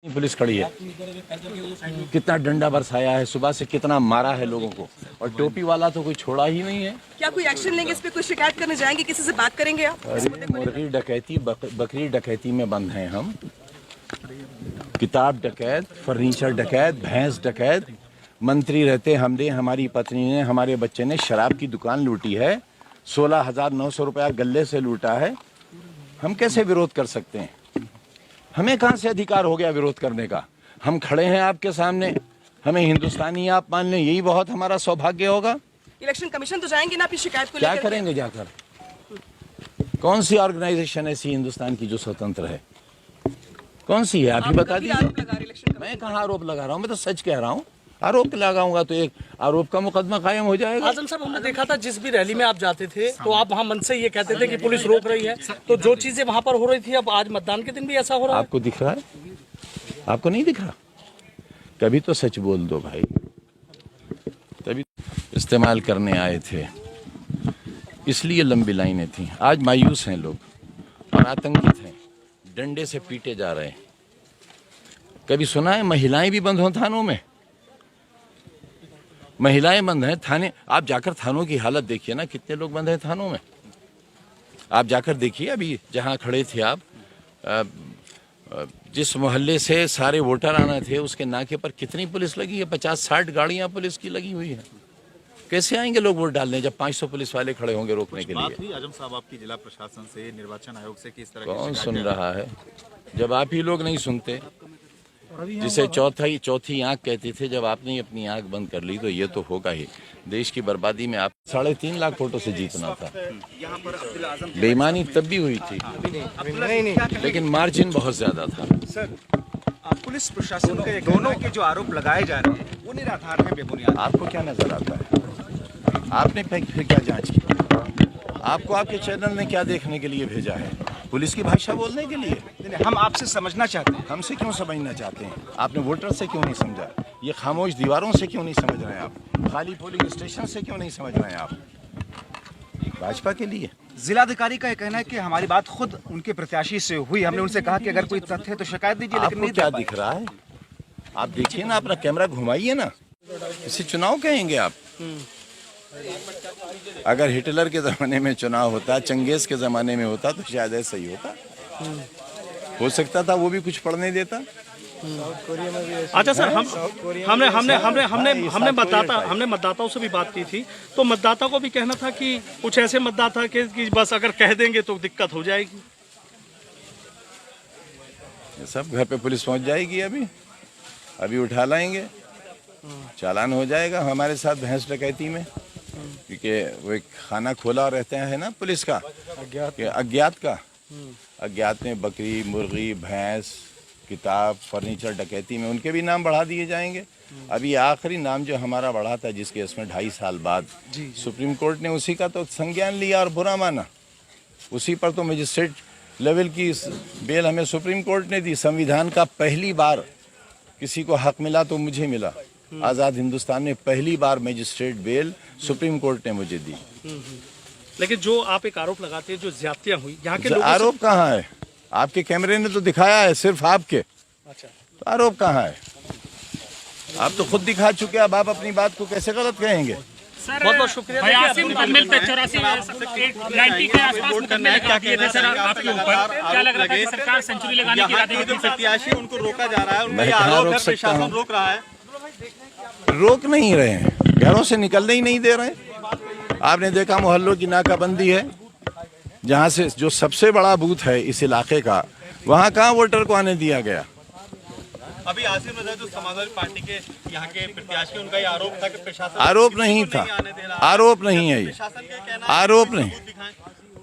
Police खड़ी है, कितना डंडा बरसाया है, सुबह से कितना मारा है लोगों को, और टोपी वाला तो कोई छोड़ा ही नहीं है। क्या कोई एक्शन लेंगे इस पे? कोई शिकायत करने जाएंगे, किसी से बात करेंगे आप? अरे मुर्गी डकैती बकरी डकैती में बंद हैं हम। किताब डकैत, फर्नीचर डकैत, भैंस डकैत। मंत्री रहते हमने, हमारी पत्नी ने, हमारे बच्चे ने शराब की दुकान लूटी है, 16,900 रुपया गले से लूटा है। हम कैसे विरोध कर सकते हैं? हमें कहाँ से अधिकार हो गया विरोध करने का? हम खड़े हैं आपके सामने, हमें हिंदुस्तानी आप मान लें, यही बहुत हमारा सौभाग्य होगा। इलेक्शन कमीशन तो जाएंगे ना अपनी शिकायत को क्या लेकर? करेंगे जाकर? कौन सी ऑर्गेनाइजेशन ऐसी हिंदुस्तान की जो स्वतंत्र है? कौन सी है? आप ही बता दीजिए। मैं कहाँ आरोप लगा रहा हूँ? मैं तो सच कह रहा हूँ। आरोप लगाऊंगा तो एक आरोप का मुकदमा कायम हो जाएगा। आजम साहब, हमने देखा था जिस भी रैली में आप जाते थे तो आप वहाँ मन से ये कहते थे कि पुलिस रोक रही है, तो जो चीजें वहाँ पर हो रही थी अब आज मतदान के दिन भी ऐसा हो रहा है। आपको दिख रहा है? आपको नहीं दिख रहा? कभी तो सच बोल दो भाई। तभी इस्तेमाल करने आए थे, इसलिए लंबी लाइनें थी। आज मायूस हैं लोग और आतंकित हैं, डंडे से पीटे जा रहे हैं। कभी सुना है महिलाएं भी बंद हों थानों में? महिलाएं बंद हैं थाने। आप जाकर थानों की हालत देखिए ना, कितने लोग बंद हैं थानों में। आप जाकर देखिए, अभी जहां खड़े थे आप, जिस मोहल्ले से सारे वोटर आना थे उसके नाके पर कितनी पुलिस लगी है? 50-60 गाड़ियां पुलिस की लगी हुई है। कैसे आएंगे लोग वोट डालने जब 500 पुलिस वाले खड़े होंगे रोकने के लिए? बात हुई आजम साहब आपकी जिला प्रशासन से, निर्वाचन आयोग से, किस तरह कौन सुन रहा है जब आप ही लोग नहीं सुनते? जिसे चौथी आंख कहते थे, जब आपने ही अपनी आंख बंद कर ली तो ये तो होगा ही। देश की बर्बादी में आप 3.5 लाख वोटों से जीतना था। बेईमानी तब भी हुई थी, लेकिन मार्जिन बहुत ज्यादा था। सर, पुलिस प्रशासन के दोनों के जो आरोप लगाए जा रहे हैं वो निराधार है, बेबुनियाद। आपको क्या नजर आता है? आपने फिर क्या जांच की? आपको आपके चैनल ने क्या देखने के लिए भेजा है? पुलिस की भाषा बोलने के लिए? हम आपसे समझना चाहते हैं। हमसे क्यों समझना चाहते हैं? आपने वोटर से क्यों नहीं समझा? ये खामोश दीवारों से क्यों नहीं समझ रहे हैं आप? खाली पोलिंग स्टेशन से क्यों नहीं समझ रहे हैं आप? भाजपा के लिए जिलाधिकारी का ये कहना है कि हमारी बात खुद उनके प्रत्याशी से हुई, हमने उनसे कहा कि अगर कोई तथ्य है तो शिकायत दीजिए, लेकिन आपको क्या दिख रहा है? आप देखिए ना, अपना कैमरा घुमाइए ना। इसे चुनाव कहेंगे आप? अगर हिटलर के जमाने में चुनाव होता, चंगेज के जमाने में होता तो शायद ऐसा ही होता। हो सकता था वो भी कुछ पढ़ने देता। अच्छा सर, हमने मतदाताओं से भी बात की थी, तो मतदाता को भी कहना था कि कुछ ऐसे मतदाता कि बस अगर कह देंगे तो दिक्कत हो जाएगी। ये सब घर पे पुलिस पहुंच जाएगी, अभी उठा लाएंगे, चालान हो जाएगा हमारे साथ भैंस डकैती में, क्योंकि वो एक खाना खोला रहता है ना पुलिस का, अज्ञात में बकरी, मुर्गी, भैंस, किताब, फर्नीचर डकैती में उनके भी नाम बढ़ा दिए जाएंगे। अभी आखिरी नाम जो हमारा बढ़ा था, जिसके इसमें 2.5 साल बाद सुप्रीम कोर्ट ने उसी का तो संज्ञान लिया और बुरा माना। उसी पर तो मजिस्ट्रेट लेवल की बेल हमें सुप्रीम कोर्ट ने दी। संविधान का पहली बार किसी को हक मिला तो मुझे मिला। आज़ाद हिंदुस्तान में पहली बार मजिस्ट्रेट बेल सुप्रीम कोर्ट ने मुझे दी। लेकिन जो आप एक आरोप लगाते हैं, जो ज्यादतियां हुई यहाँ के लोगों आरोप कहाँ है? आपके कैमरे ने तो दिखाया है, सिर्फ आपके। अच्छा, तो आरोप कहाँ है? आप तो खुद दिखा चुके, अब आप अपनी बात को कैसे गलत कहेंगे? बहुत बहुत शुक्रिया। 82 मुकम्मल पे 84 के आसपास मुकम्मल लगा दिए थे सर आपके ऊपर। क्या लग रहा है कि सरकार सेंचुरी लगाने की इरादे में? प्रत्याशी उनको रोका जा रहा है, मैं कहाँ रोक सकता हूँ? रोक रहा है। रोक नहीं रहे हैं, घरों से निकलने ही नहीं दे रहे। आपने देखा मोहल्लों की नाकाबंदी है, जहाँ से जो सबसे बड़ा बूथ है इस इलाके का, वहाँ कहाँ वोटर को आने दिया गया? अभी आसिम रजा जो समाजवादी पार्टी के यहाँ के प्रत्याशी, उनका ये आरोप था कि प्रशासन आरोप नहीं था, आरोप नहीं है ये, आरोप नहीं।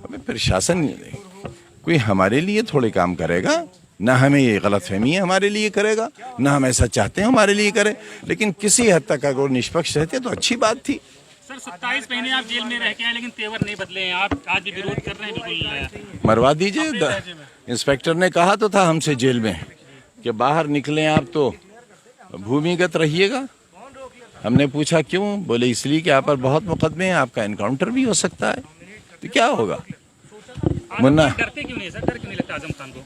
अबे प्रशासन कोई हमारे लिए थोड़े काम करेगा ना, हमें ये गलतफहमी है हमारे लिए करेगा, ना हम ऐसा चाहते हैं हमारे लिए करे। लेकिन किसी हद तक अगर निष्पक्ष रहते तो अच्छी बात थी। सर 27 महीने आप जेल में रह के आए, लेकिन तेवर नहीं बदले हैं, आप आज भी विरोध कर रहे हैं। बिल्कुल मरवा दीजिए। इंस्पेक्टर ने कहा तो था हमसे जेल में कि बाहर निकलें आप तो भूमिगत रहिएगा। हमने पूछा क्यों? बोले इसलिए कि आप पर बहुत मुकदमे हैं, आपका एनकाउंटर भी हो सकता है। तो क्या होगा? मुन्ना डरते क्यों नहीं सर? डर क्यों नहीं लगता आजम खान को?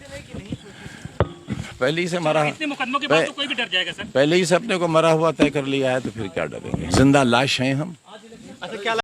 पहले ही से मरा, इतने मुकदमों के बाद तो कोई भी डर जाएगा सर। पहले ही से अपने को मरा हुआ तय कर लिया है, तो फिर क्या डरेंगे। जिंदा लाश हैं हम।